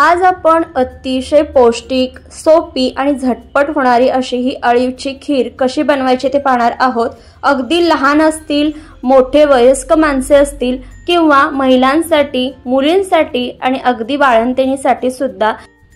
आज आपण अतिशय पौष्टिक, सोपी आणि झटपट होणारी अशी ही अळीवची खीर कशी बनवायची ते पाहणार आहोत। अगदी लहान असतील, मोठे वयस्क माणसे असतील किंवा महिलांसाठी, मुलींसाठी आणि अगदी बाळंतिणीसाठी सुद्धा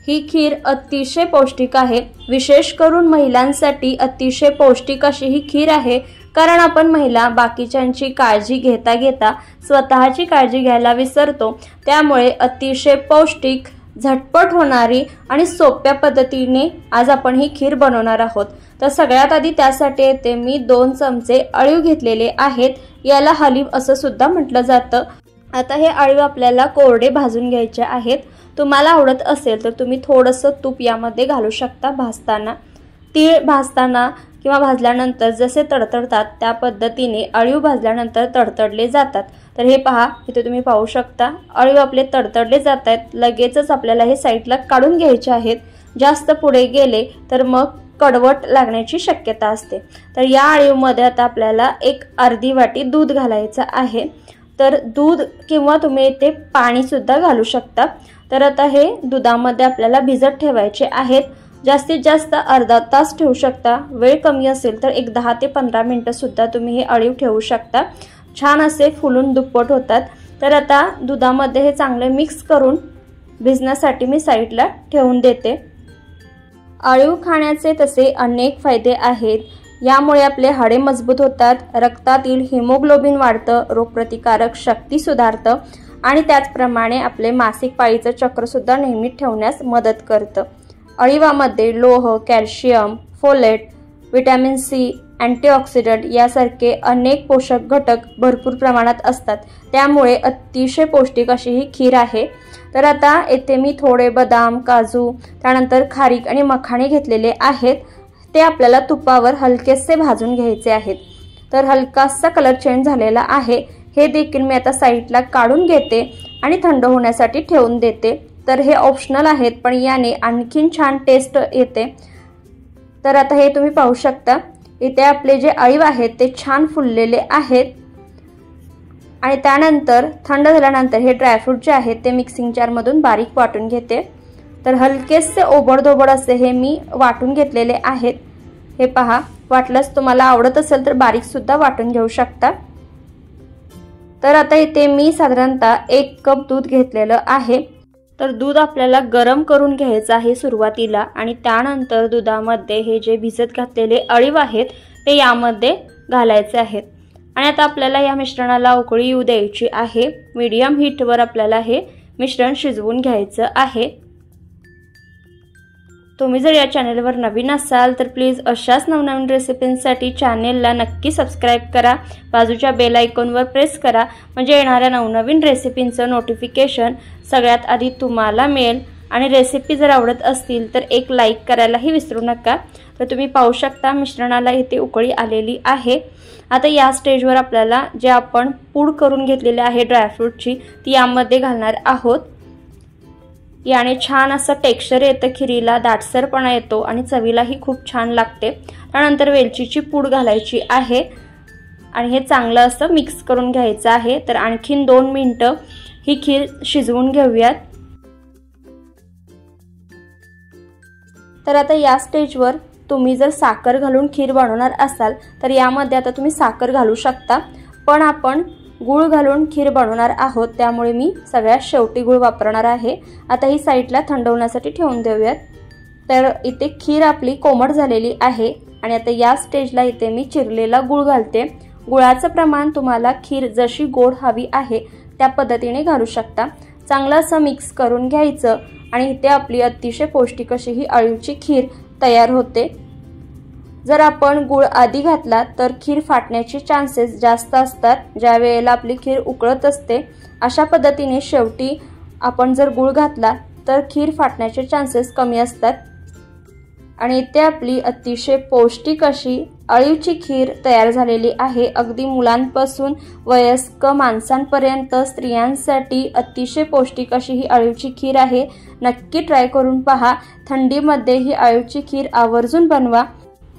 ही खीर अतिशय पौष्टिक आहे। विशेष करून महिलांसाठी अतिशय पौष्टिक अशी ही खीर आहे, कारण आपण महिला बाकीच्यांची काळजी घेता स्वतःची काळजी घ्यायला विसरतो। त्यामुळे अतिशय पौष्टिक, झटपट होणारी आणि सोप्या पद्धतीने आज आपण ही खीर बनवणार आहोत। तर सगळ्यात आधी त्यासाठी येथे मी 2 चमचे अळीव घेतलेले आहेत। याला हलीव असं सुद्धा म्हटलं जातं। आता हे अळीव आपल्याला कोरडे भाजून घ्यायचे आहेत। तुम्हाला आवडत असेल तर तुम्ही थोडंसं तूप यामध्ये घालू शकता भाजताना। तीळ भाजताना किंवा भाजल्यानंतर जसे तडतडतात त्या पद्धतीने अळीव भाजल्यानंतर तडतडले जातात। तर हे पहा, इथे तुम्ही पाहू शकता अळीव आपले तडतडले जात आहेत। लगेचच आपल्याला हे साईडला काढून घ्यायचे आहेत। जास्त पुढे गेले तर मग कडवट लागण्याची शक्यता असते। तर या अळीवमध्ये आता आपल्याला एक अर्धी वाटी दूध घालायचं आहे। तर दूध किंवा तुम्ही इथे पाणी सुद्धा घालू शकता। तर आता हे दुधामध्ये आपल्याला भिजत ठेवायचे आहेत। जास्तीत जास्त अर्धा तास ठेवू शकता। वेळ कमी असेल तर एक 10 ते 15 मिनिटं सुद्धा तुम्ही हे अळीव ठेवू शकता। छान असे फुलून दुप्पट होतात। तर आता दुधामध्ये हे चांगले मिक्स करून भिजण्यासाठी मी साईडला ठेवून देते। अळीव खाण्याचे तसे अनेक फायदे आहेत। यामुळे आपले हाडे मजबूत होतात, रक्तातील हिमोग्लोबिन वाढतं, रोगप्रतिकारक शक्ती सुधारतं आणि त्याचप्रमाणे आपले मासिक पाळीचं चक्र सुद्धा नेहमी ठेवण्यास मदत करतं। अळीवामध्ये लोह, calcium, folate, vitamin C, antioxidant यासारखे अनेक पोषक घटक भरपूर प्रमाणात असतात। त्यामुळे अतिशय पौष्टिक अशी ही खीर आहे। तर आता येथे मी थोडे बदाम, काजू, त्यानंतर खारीक आणि मखाणे घेतलेले आहेत। ते आपल्याला तुपावर हलकेसे भाजून घ्यायचे आहेत। तर हलकासा कलर चेंज झालेला आहे। हे देखील मी आता साईडला काढून घेते आणि थंड होण्यासाठी ठेवून देते। तर हे ऑप्शनल आहेत, पण याने आणखीन छान टेस्ट येते। तर आता हे तुम्ही पाहू शकता, इथे आपले जे अळीव आहेत ते छान फुललेले आहेत। आणि त्यानंतर थंड झाल्यानंतर हे ड्रायफ्रूट जे आहेत ते मिक्सिंग जारमधून बारीक वाटून घेते। तर हलकेसे ओबडधोबड असे हे मी वाटून घेतलेले आहेत। हे पहा, वाटलंच तुम्हाला आवडत असेल तर बारीक सुद्धा वाटून घेऊ शकता। तर आता इथे मी साधारणतः 1 कप दूध घेतलेलं आहे। तर दूध आपल्याला गरम करून घ्यायचं आहे सुरुवातीला, आणि त्यानंतर दुधामध्ये हे जे भिजत घातलेले अळीव आहेत ते यामध्ये घालायचे आहेत। आणि आता आपल्याला या मिश्रणाला उकळी येऊ द्यायची आहे। मीडियम हीटवर आपल्याला हे मिश्रण शिजवून घ्यायचं आहे। तुम्ही जर या चॅनलवर नवीन असाल तर प्लीज अशाच नवनवीन रेसिपींसाठी चॅनेलला नक्की सबस्क्राईब करा। बाजूच्या बेल आयकॉनवर प्रेस करा, म्हणजे येणाऱ्या नवनवीन रेसिपींचं नोटिफिकेशन सगळ्यात आधी तुम्हाला मिळेल। आणि रेसिपी जर आवडत असतील तर एक लाईक करायलाही विसरू नका। तर तुम्ही पाहू शकता मिश्रणाला इथे उकळी आलेली आहे। आता या स्टेजवर आपल्याला जे आपण पूड करून घेतलेली आहे ड्रायफ्रूटची ती यामध्ये घालणार आहोत। याने छान असं टेक्स्चर येतं खिरीला, दाटसरपणा येतो आणि चवीलाही खूप छान लागते। त्यानंतर वेलचीची पूड घालायची आहे आणि हे चांगलं असं मिक्स करून घ्यायचं आहे। तर आणखीन 2 मिनिटं ही खीर शिजवून घेऊयात। तर आता या स्टेजवर तुम्ही जर साखर घालून खीर बनवणार असाल तर यामध्ये आता तुम्ही साखर घालू शकता, पण आपण गूळ घालून खीर बनवणार आहोत, त्यामुळे मी सगळ्यात शेवटी गूळ वापरणार आहे। आता ही साईडला थंड होण्यासाठी ठेवून देऊयात। तर इथे खीर आपली कोमट झालेली आहे आणि आता या स्टेजला इथे मी चिरलेला गूळ घालते। गुळाचं प्रमाण तुम्हाला खीर जशी गोड हवी आहे त्या पद्धतीने घालू शकता। चांगलं असं मिक्स करून घ्यायचं आणि इथे आपली अतिशय पौष्टिक अशी ही अळीवची खीर तयार होते। जर आपण गूळ आधी घातला तर खीर फाटण्याचे चान्सेस जास्त असतात, ज्या वेळेला आपली खीर उकळत असते। अशा पद्धतीने शेवटी आपण जर गूळ घातला तर खीर फाटण्याचे चान्सेस कमी असतात। आणि इथे आपली अतिशय पौष्टिक अशी अळीवची खीर तयार झालेली आहे। अगदी मुलांपासून वयस्क माणसांपर्यंत स्त्रियांसाठी अतिशय पौष्टिक अशी ही अळीवची खीर आहे। नक्की ट्राय करून पहा। थंडीमध्ये ही अळीवची खीर आवर्जून बनवा।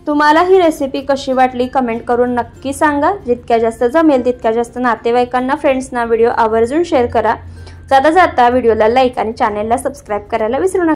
तुम्हाला ही रेसिपी कशी वाटली कमेंट करून नक्की सांगा। जितक्या जास्त जमेल तितक्या जास्त नातेवाईकांना, फ्रेंड्सना व्हिडिओ आवर्जून शेअर करा। जाता जाता व्हिडिओला लाईक आणि चॅनलला सबस्क्राईब करायला विसरू नका।